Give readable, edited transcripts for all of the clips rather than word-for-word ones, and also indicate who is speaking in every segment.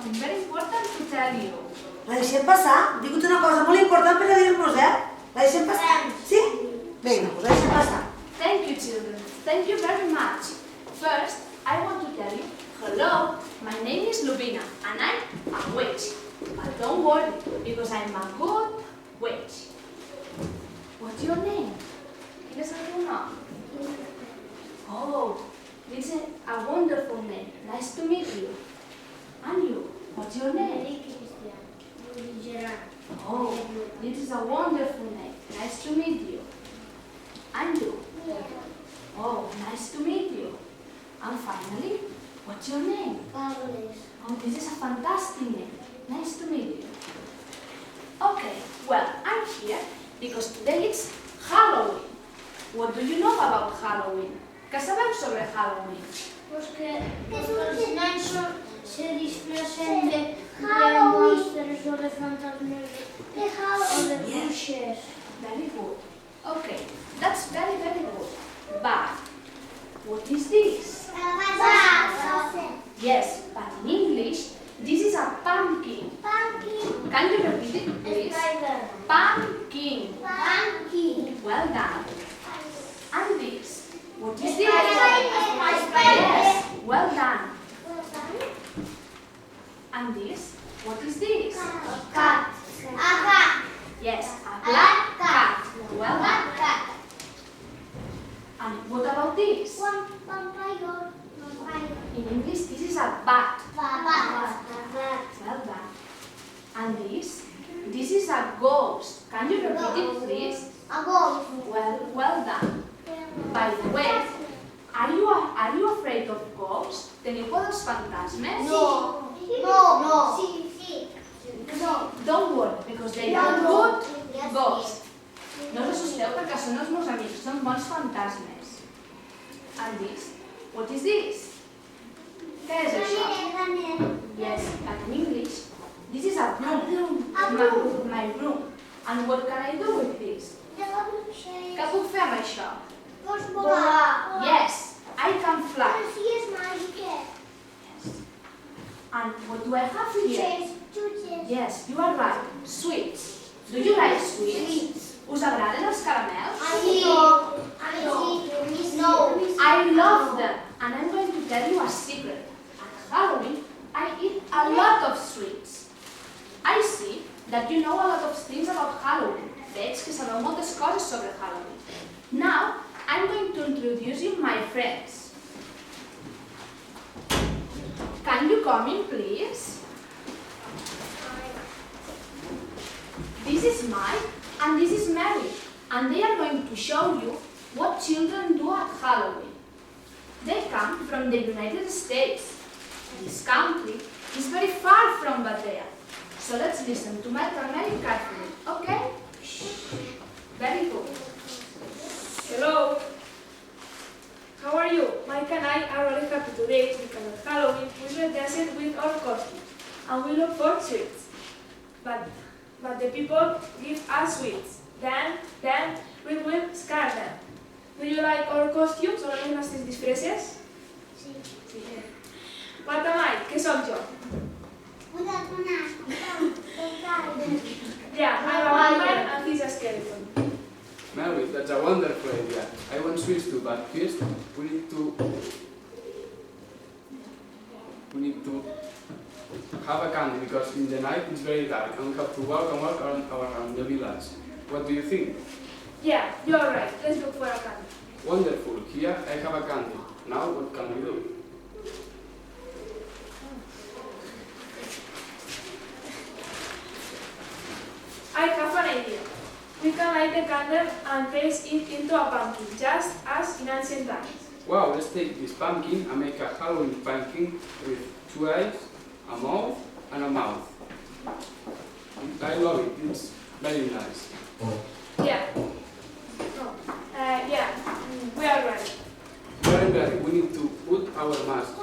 Speaker 1: something very important to tell you.
Speaker 2: La deixem passar? Dic una cosa molt important per a dir-nos, La deixem passar? Sí? Vinga, doncs la deixem passar.
Speaker 1: Thank you, children. Thank you very much. First, I want to tell you, hello, my name is Lubina, and I'm a witch. But don't worry, because I'm a good witch. What's your name? ¿Quieres algún nombre? Oh, this is a wonderful name. Nice to meet you. And you, what's your name? Oh, this is a wonderful name. Nice to meet you. And you? Oh, nice to meet you. And finally, what's your name? Oh, this is a fantastic name. Nice to meet you. Okay, well, I'm here because today it's Halloween. What do you know about Halloween? ¿Qué sabeu sobre Halloween?
Speaker 3: Pues que los nens se disfracen de monstruos o de fantasmas o de bruixes.
Speaker 1: Very good. Okay, that's very, very good. But what is this? Yes, but in English, this is a pumpkin. Can you repeat it, please? Pumpkin. Well done. And this? What is this? Yes, well done. And this? What is this? Yes, a black cat. Well done. And what about this? In English, this is a bat. Well done. And this? This is a ghost. Can you repeat it, please? Well done. By the way, are you afraid of ghosts? ¿Teniu por dels fantasmes?
Speaker 3: No.
Speaker 1: Don't worry, because they are good ghosts. No us assusteu perquè són els meus amics, són bons fantasmes. And this? What is this? Què és això? Yes, and in English, this is a broom. My broom. And what can I do with this? Què puc fer amb això? Yes, I can fly. Yes. And what do I have here? Yes, you are right. Sweets. Do you like sweets? Us agraden els caramels? I love them. And I'm going to tell you a secret. At Halloween, I eat a lot of sweets. I see that you know a lot of things about Halloween. Veig que sabeu moltes coses sobre Halloween. Now, I'm going to introduce you my friends. Can you come in, please? This is Mike and this is Mary, and they are going to show you what children do at Halloween. They come from the United States. This country is very far from Batea. So let's listen to Mike and Mary carefully, okay? Very good.
Speaker 4: Hello. How are you? Mike and I are really happy today because at Halloween we will dance with our costumes and we look for sweets. But the people give us sweets. Then we will scare them. Do you like our costumes o les nostres disfresses?
Speaker 3: Sí.
Speaker 4: What am I? Què sóc jo? Yeah, I'm a vampire and he's a skeleton.
Speaker 5: Mary, that's a wonderful idea. I want sweets too, but first we need to have a candy because in the night it's very dark and we have to walk around the village. What do you think?
Speaker 4: Yeah, you're right. Let's look for a candy.
Speaker 5: Wonderful. Here I have a candy. Now what can we do?
Speaker 4: I have an idea. We can light a candle and place it into a pumpkin, just as in ancient times.
Speaker 5: Wow, let's take this pumpkin and make a Halloween pumpkin with 2 eyes, a mouth, and a mouth. I love it. It's very nice.
Speaker 4: Yeah. Yeah, we are ready.
Speaker 5: Very ready. We need to put our mask.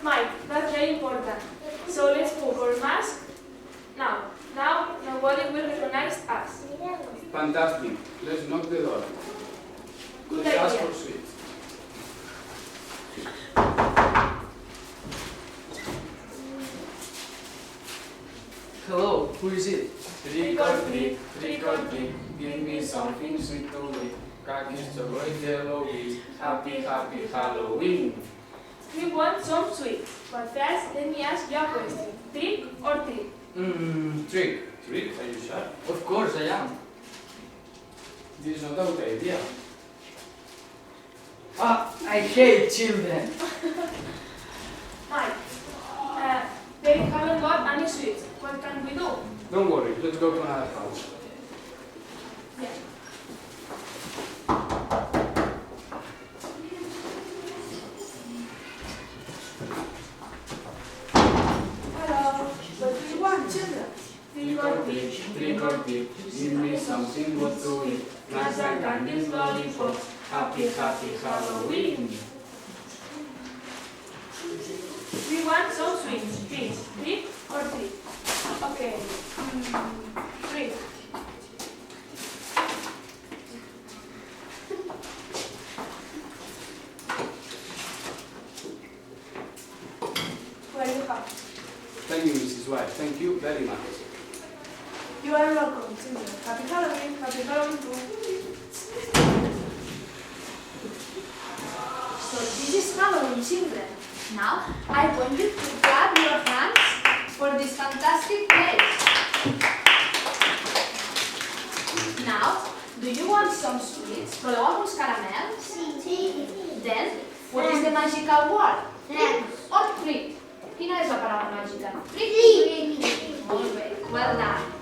Speaker 4: Mike, that's very important. So let's put our mask now. Now nobody will recognize us.
Speaker 5: Fantastic. Let's knock the door.
Speaker 4: Good
Speaker 5: Let's ask
Speaker 4: idea.
Speaker 5: for sweets. Cookies, chocolate, yellow beans. Happy, happy Halloween.
Speaker 4: We want some sweets. But first, let me ask you a question. Trick or treat?
Speaker 5: Trick. Trick, are you sure?
Speaker 6: Of course I am.
Speaker 5: This is not a good idea.
Speaker 6: I hate children.
Speaker 4: Mike, they haven't got any sweets. What can we do?
Speaker 5: Don't worry, let's go to another house.
Speaker 4: Yeah. Hello. What do you want, children?
Speaker 5: Trick or treat, give me something good to eat. Nuts and candies, lollipops. Happy, happy Halloween.
Speaker 4: We want some sweets. Please, trick or treat? Okay. Treat. Where you have?
Speaker 5: Thank you, Mrs. White. Thank you very much.
Speaker 4: You are welcome, children. Happy Halloween. Happy Halloween too.
Speaker 1: So this is Halloween, children. Now I want you to clap your hands for this fantastic place. Now, do you want some sweets? ¿Voleu alguns caramels?
Speaker 3: Sí.
Speaker 1: Then, what is the magical word?
Speaker 3: Friends.
Speaker 1: Or treat? Quina és la paraula màgica? Treat. Molt bé, well done.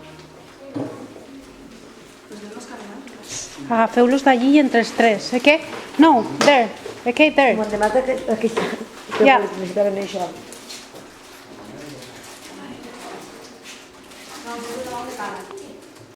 Speaker 7: Agafeu-los d'allí entre els tres, okay? No, there, okay, there.
Speaker 2: Quan te mata aquí està.
Speaker 7: Ja.
Speaker 2: Necessitaven això.
Speaker 1: No, no, no, no, no, no, no, no, no, no,